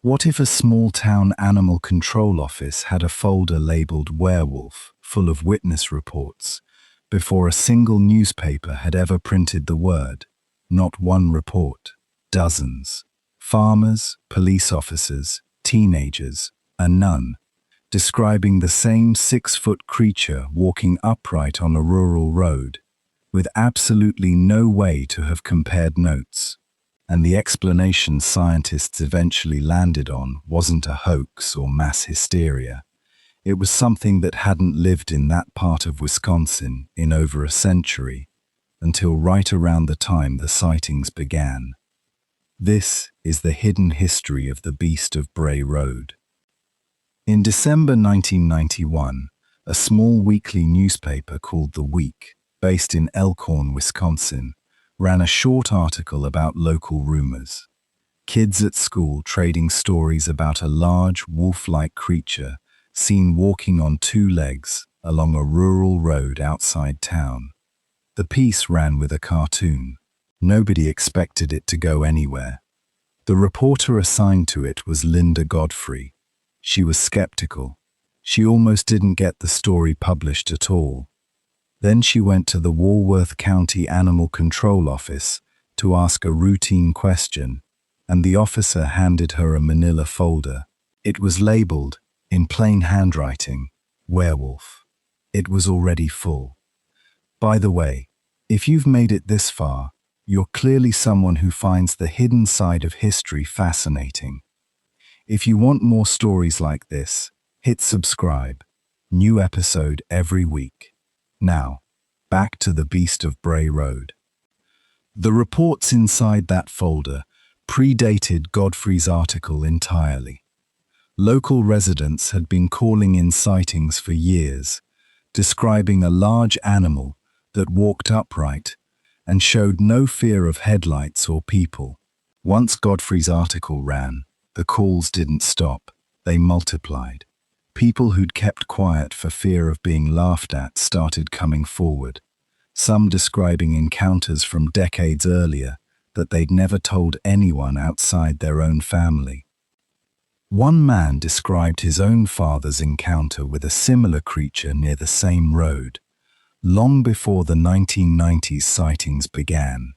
What if a small-town animal control office had a folder labeled Werewolf, full of witness reports, before a single newspaper had ever printed the word? Not one report, dozens. Farmers, police officers, teenagers, a nun, describing the same 6-foot creature walking upright on a rural road, with absolutely no way to have compared notes. And the explanation scientists eventually landed on wasn't a hoax or mass hysteria. It was something that hadn't lived in that part of Wisconsin in over a century, until right around the time the sightings began. This is the hidden history of the Beast of Bray Road. In December 1991, a small weekly newspaper called The Week, based in Elkhorn, Wisconsin, ran a short article about local rumors. Kids at school trading stories about a large, wolf-like creature seen walking on 2 legs along a rural road outside town. The piece ran with a cartoon. Nobody expected it to go anywhere. The reporter assigned to it was Linda Godfrey. She was skeptical. She almost didn't get the story published at all. Then she went to the Walworth County Animal Control Office to ask a routine question, and the officer handed her a manila folder. It was labeled, in plain handwriting, Werewolf. It was already full. By the way, if you've made it this far, you're clearly someone who finds the hidden side of history fascinating. If you want more stories like this, hit subscribe. New episode every week. Now, back to the Beast of Bray Road. The reports inside that folder predated Godfrey's article entirely. Local residents had been calling in sightings for years, describing a large animal that walked upright and showed no fear of headlights or people. Once Godfrey's article ran, the calls didn't stop, they multiplied. People who'd kept quiet for fear of being laughed at started coming forward, some describing encounters from decades earlier that they'd never told anyone outside their own family. One man described his own father's encounter with a similar creature near the same road, long before the 1990s sightings began.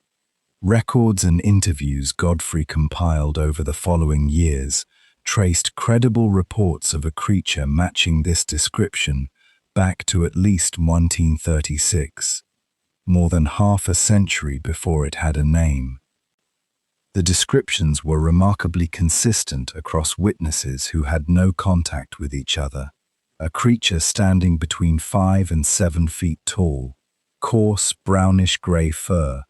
Records and interviews Godfrey compiled over the following years traced credible reports of a creature matching this description back to at least 1936, more than half a century before it had a name. The descriptions were remarkably consistent across witnesses who had no contact with each other. A creature standing between 5 and 7 feet tall, coarse brownish-gray fur,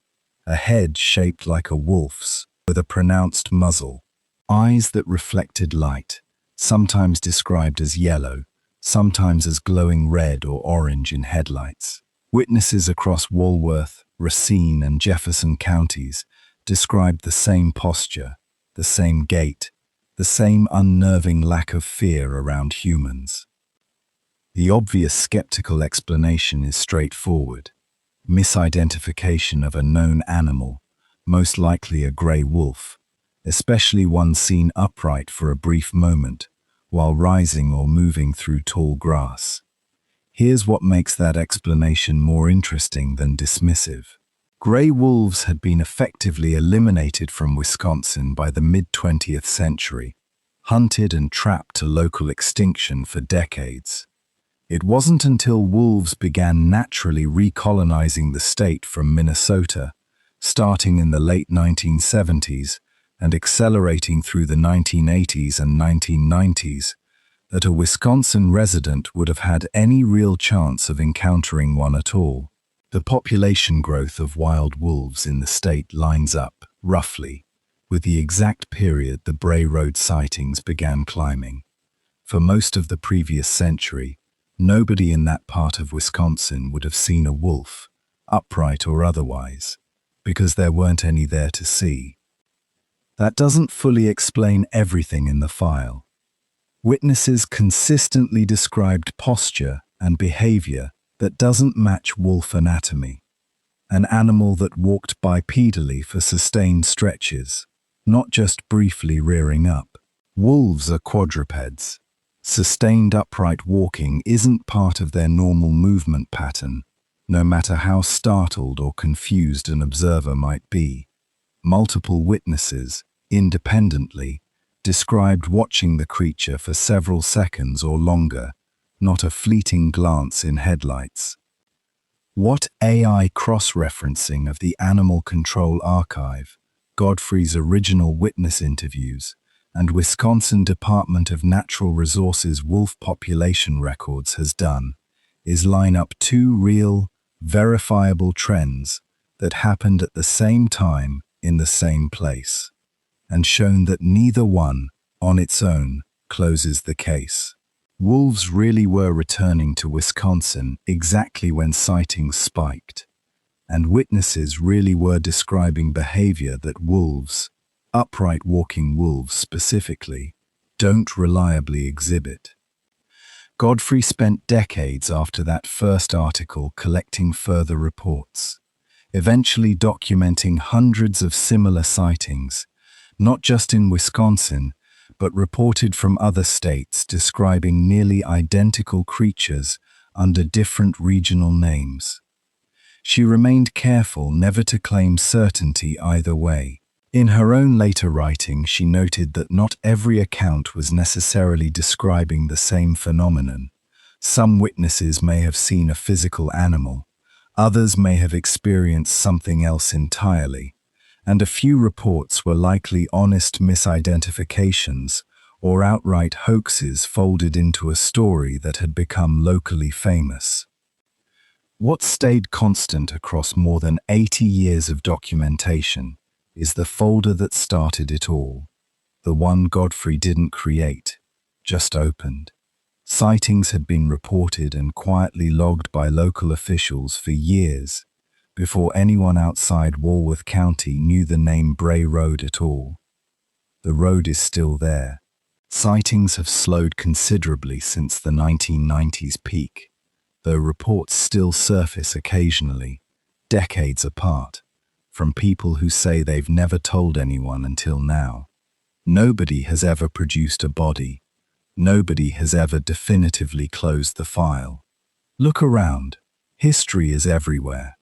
a head shaped like a wolf's with a pronounced muzzle, eyes that reflected light, sometimes described as yellow, sometimes as glowing red or orange in headlights. Witnesses across Walworth, Racine, and Jefferson counties described the same posture, the same gait, the same unnerving lack of fear around humans. The obvious skeptical explanation is straightforward: misidentification of a known animal, most likely a grey wolf, especially one seen upright for a brief moment, while rising or moving through tall grass. Here's what makes that explanation more interesting than dismissive. Grey wolves had been effectively eliminated from Wisconsin by the mid-20th century, hunted and trapped to local extinction for decades. It wasn't until wolves began naturally recolonizing the state from Minnesota, starting in the late 1970s and accelerating through the 1980s and 1990s, that a Wisconsin resident would have had any real chance of encountering one at all. The population growth of wild wolves in the state lines up, roughly, with the exact period the Bray Road sightings began climbing. For most of the previous century, nobody in that part of Wisconsin would have seen a wolf, upright or otherwise, because there weren't any there to see. That doesn't fully explain everything in the file. Witnesses consistently described posture and behavior that doesn't match wolf anatomy. An animal that walked bipedally for sustained stretches, not just briefly rearing up. Wolves are quadrupeds. Sustained upright walking isn't part of their normal movement pattern, no matter how startled or confused an observer might be. Multiple witnesses, independently, described watching the creature for several seconds or longer, not a fleeting glance in headlights. What AI cross-referencing of the Animal Control Archive, Godfrey's original witness interviews, and Wisconsin Department of Natural Resources wolf population records has done is line up two real, verifiable trends that happened at the same time in the same place, and shown that neither one, on its own, closes the case. Wolves really were returning to Wisconsin exactly when sightings spiked, and witnesses really were describing behavior that wolves, upright walking wolves specifically, don't reliably exhibit. Godfrey spent decades after that first article collecting further reports, eventually documenting hundreds of similar sightings, not just in Wisconsin, but reported from other states describing nearly identical creatures under different regional names. She remained careful never to claim certainty either way. In her own later writing, she noted that not every account was necessarily describing the same phenomenon. Some witnesses may have seen a physical animal, others may have experienced something else entirely, and a few reports were likely honest misidentifications or outright hoaxes folded into a story that had become locally famous. What stayed constant across more than 80 years of documentation is the folder that started it all, the one Godfrey didn't create, just opened. Sightings had been reported and quietly logged by local officials for years, before anyone outside Walworth County knew the name Bray Road at all. The road is still there. Sightings have slowed considerably since the 1990s peak, though reports still surface occasionally, decades apart, from people who say they've never told anyone until now. Nobody has ever produced a body. Nobody has ever definitively closed the file. Look around. History is everywhere.